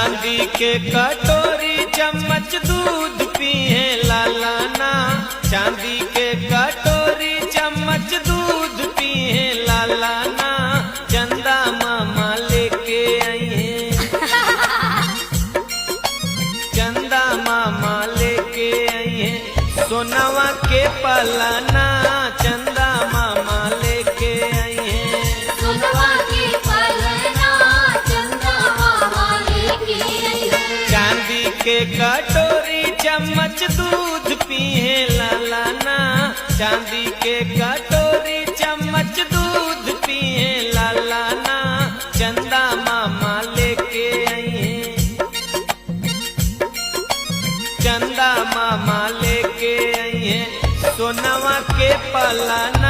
चांदी के कटोरी चम्मच दूध पिए लालाना, चांदी के कटोरी चम्मच दूध पिए लालाना, चंदा मामा लेके आई हैं, चंदा मामा लेके आई हैं, सोनवा के पलाना, चंदा मामा लेके आई हैं, सोनवा के पलना चंदा मामा लेके आई है। चांदी के कटोरी चम्मच दूध पिए लालाना, चांदी के कटोरी चम्मच दूध पिए लालाना, चंदा मामा लेके आई हैं, चंदा मामा लेके आई हैं, सोनवा के पलाना।